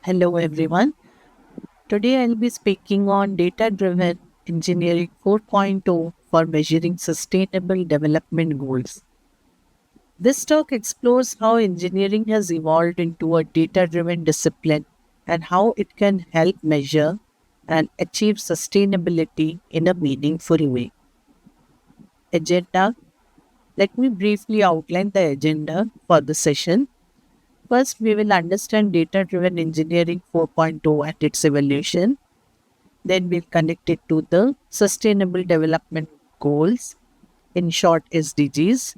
Hello everyone. Today I'll be speaking on data driven engineering 4.0 for measuring sustainable development goals. This talk explores how engineering has evolved into a data driven discipline and how it can help measure and achieve sustainability in a meaningful way. Agenda. Let me briefly outline the agenda for the session. First, we will understand data driven engineering 4.0 and its evolution. Then we'll connect it to the Sustainable Development Goals, in short SDGs.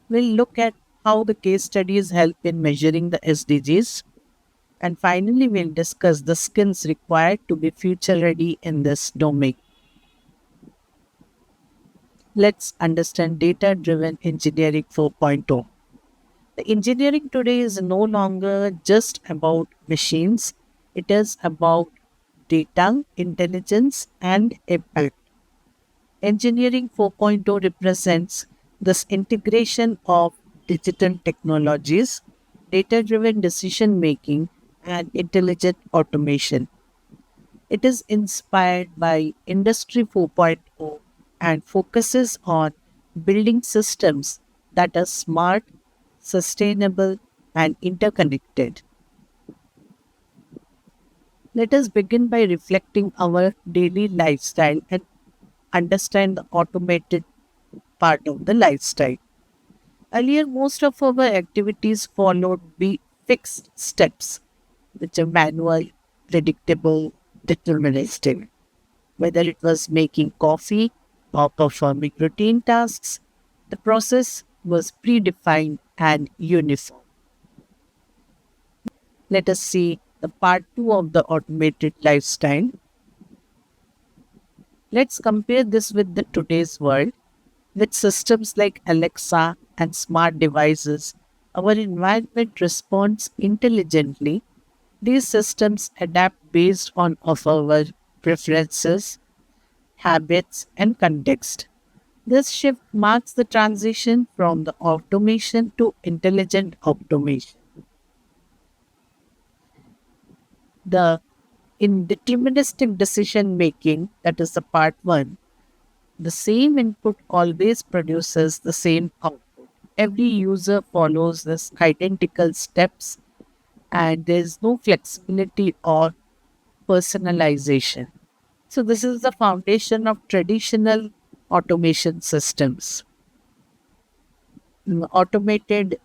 We'll look at how the case studies help in measuring the SDGs. And finally, we'll discuss the skills required to be future ready in this domain. Let's understand data driven engineering 4.0. The engineering today is no longer just about machines, it is about data, intelligence, and impact. Engineering 4.0 represents this integration of digital technologies, data driven decision making, and intelligent automation. It is inspired by Industry 4.0 and focuses on building systems that are smart, sustainable, and interconnected. Let us begin by reflecting our daily lifestyle and understand the automated part of the lifestyle. Earlier, most of our activities followed fixed steps, which are manual, predictable, deterministic. Whether it was making coffee or performing routine tasks, the process was predefined and uniform. Let us see the part two of the automated lifestyle. Let's compare this with the today's world. With systems like Alexa and smart devices, our environment responds intelligently. These systems adapt based on of our preferences, habits, and context. This shift marks the transition from the automation to intelligent automation. The in deterministic decision making, that is the part one, the same input always produces the same output. Every user follows this identical steps and there is no flexibility or personalization. So this is the foundation of traditional automation systems. Automated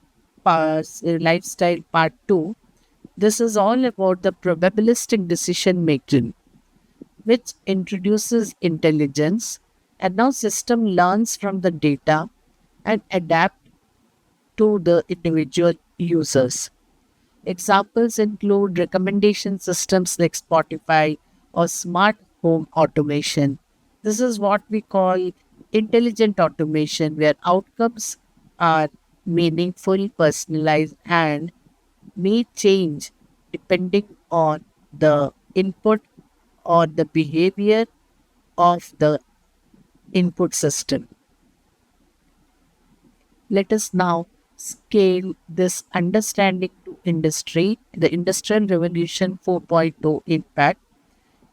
lifestyle part 2. This is all about the probabilistic decision making, which introduces intelligence, and now system learns from the data and adapt to the individual users. Examples include recommendation systems like Spotify or smart home automation. This is what we call intelligent automation, where outcomes are meaningful, personalized, and may change depending on the input or the behavior of the input system. Let us now scale this understanding to industry, the Industrial Revolution 4.0 impact.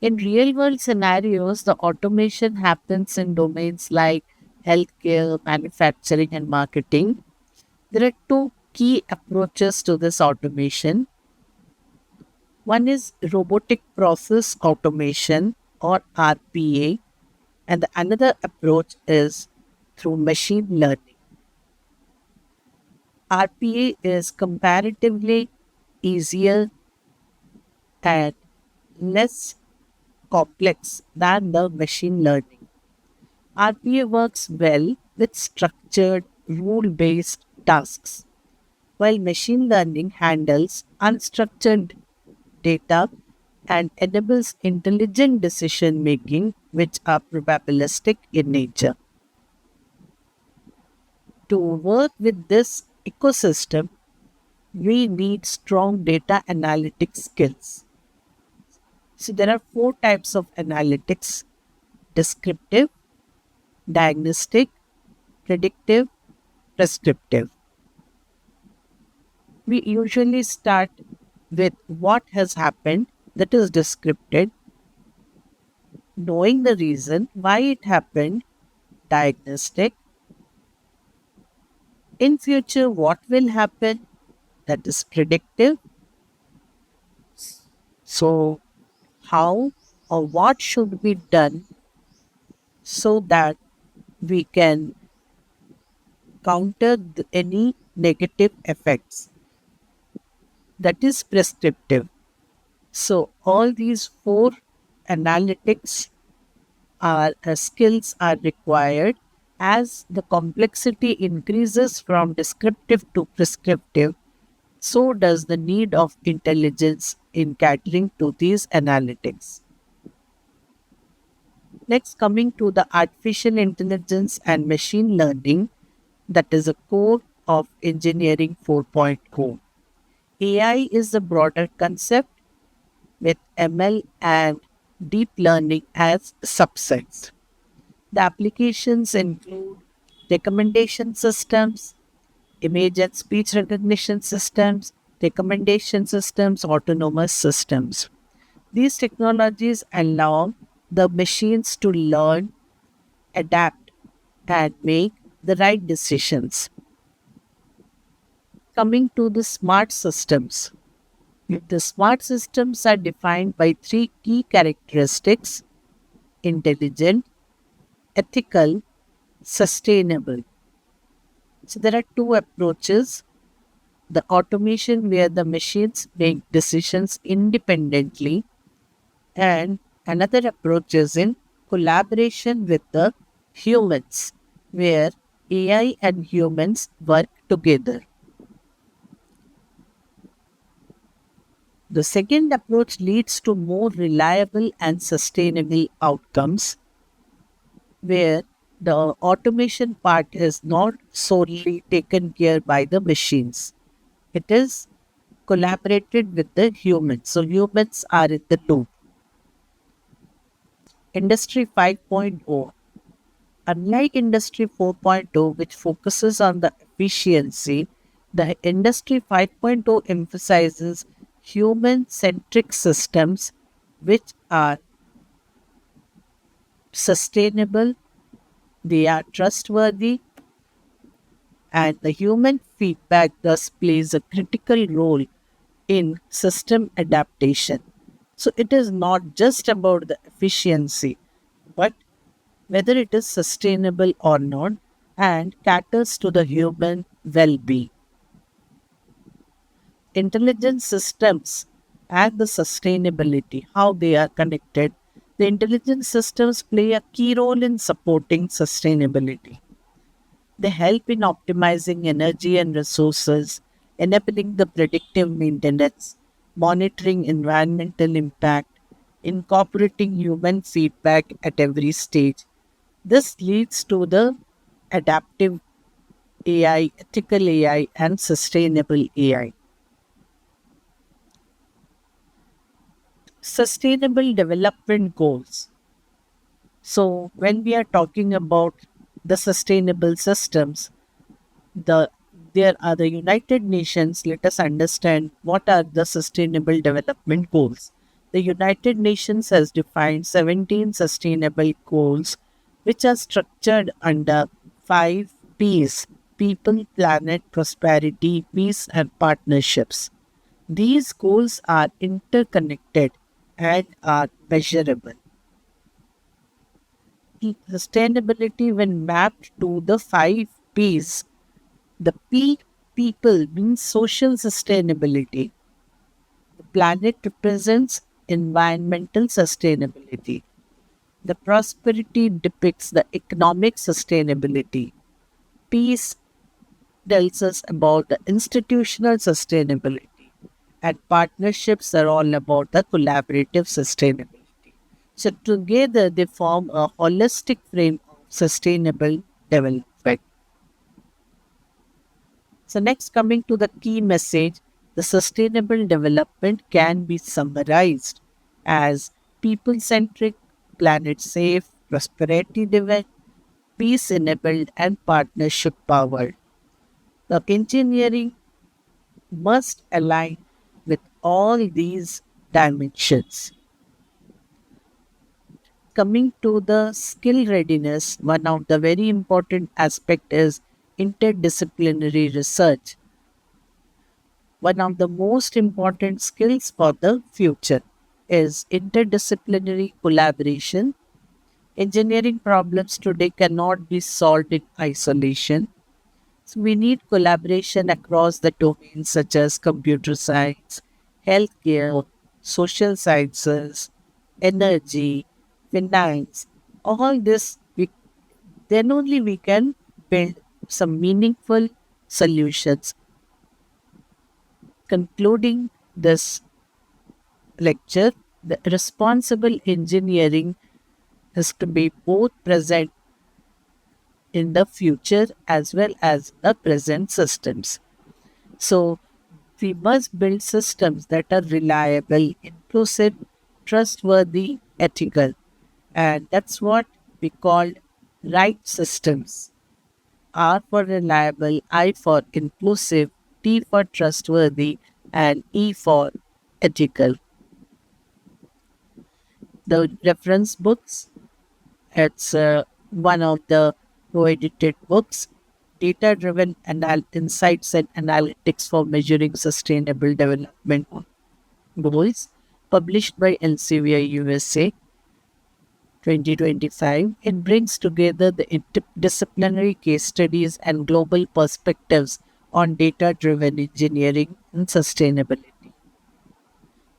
In real world scenarios, the automation happens in domains like healthcare, manufacturing, and marketing. There are two key approaches to this automation. One is robotic process automation or RPA, and the another approach is through machine learning. RPA is comparatively easier and less complex than the machine learning. RPA works well with structured, rule based tasks, while machine learning handles unstructured data and enables intelligent decision making, which are probabilistic in nature. To work with this ecosystem, we need strong data analytics skills. So, there are four types of analytics: descriptive, diagnostic, predictive, prescriptive. We usually start with what has happened, that is descripted, knowing the reason why it happened, diagnostic, in future what will happen, that is predictive. So, how or what should be done so that we can counter any negative effects, that is prescriptive. So, all these four analytics skills are required. As the complexity increases from descriptive to prescriptive, so does the need of intelligence in catering to these analytics. Next, coming to the artificial intelligence and machine learning, that is a core of engineering 4.0. AI is the broader concept with ML and deep learning as subsets. The applications include recommendation systems, image and speech recognition systems, recommendation systems, autonomous systems. These technologies allow the machines to learn, adapt, and make the right decisions. Coming to the smart systems. The smart systems are defined by three key characteristics: intelligent, ethical, sustainable. So there are two approaches: the automation, where the machines make decisions independently, and another approach is in collaboration with the humans, where AI and humans work together. The second approach leads to more reliable and sustainable outcomes, where the automation part is not solely taken care by the machines. It is collaborated with the humans. So humans are in the loop. Industry 5.0. Unlike Industry 4.0, which focuses on the efficiency, the Industry 5.0 emphasizes human centric systems which are sustainable, they are trustworthy, and the human feedback thus plays a critical role in system adaptation. So it is not just about the efficiency, but whether it is sustainable or not, and caters to the human well being. Intelligence systems and the sustainability, how they are connected. The intelligence systems play a key role in supporting sustainability. They help in optimizing energy and resources, enabling the predictive maintenance, monitoring environmental impact, incorporating human feedback at every stage. This leads to the adaptive AI, ethical AI, and sustainable AI. Sustainable development goals. So, when we are talking about the sustainable systems, the there are the United Nations. Let us understand what are the sustainable development goals. The United Nations has defined 17 sustainable goals, which are structured under 5 P's: people, planet, prosperity, peace, and partnerships. These goals are interconnected and are measurable. Sustainability, when mapped to the 5 P's, the P, people, means social sustainability. The planet represents environmental sustainability. The prosperity depicts the economic sustainability. Peace tells us about the institutional sustainability. And partnerships are all about the collaborative sustainability. So, together they form a holistic frame of sustainable development. So, next, coming to the key message, the sustainable development can be summarized as people centric, planet safe, prosperity driven, peace enabled, and partnership powered. The engineering must align with all these dimensions. Coming to the skill readiness, one of the very important aspect is interdisciplinary research, one of the most important skills for the future is interdisciplinary collaboration. Engineering problems today cannot be solved in isolation. So we need collaboration across the domains such as computer science, healthcare, social sciences, energy, finance. All this, then only we can build some meaningful solutions. Concluding this lecture, the responsible engineering is to be both present in the future as well as the present systems. So, we must build systems that are reliable, inclusive, trustworthy, ethical. And that's what we call right systems. R for reliable, I for inclusive, T for trustworthy, and E for ethical. The reference books, it's one of the co-edited books, Data Driven Insights and Analytics for Measuring Sustainable Development Goals, published by Elsevier USA 2025. It brings together the interdisciplinary case studies and global perspectives on data driven engineering and sustainability.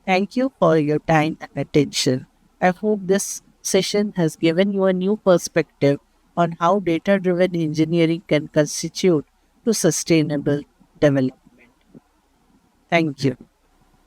Thank you for your time and attention. I hope this session has given you a new perspective on how data driven engineering can constitute to sustainable development. Thank you.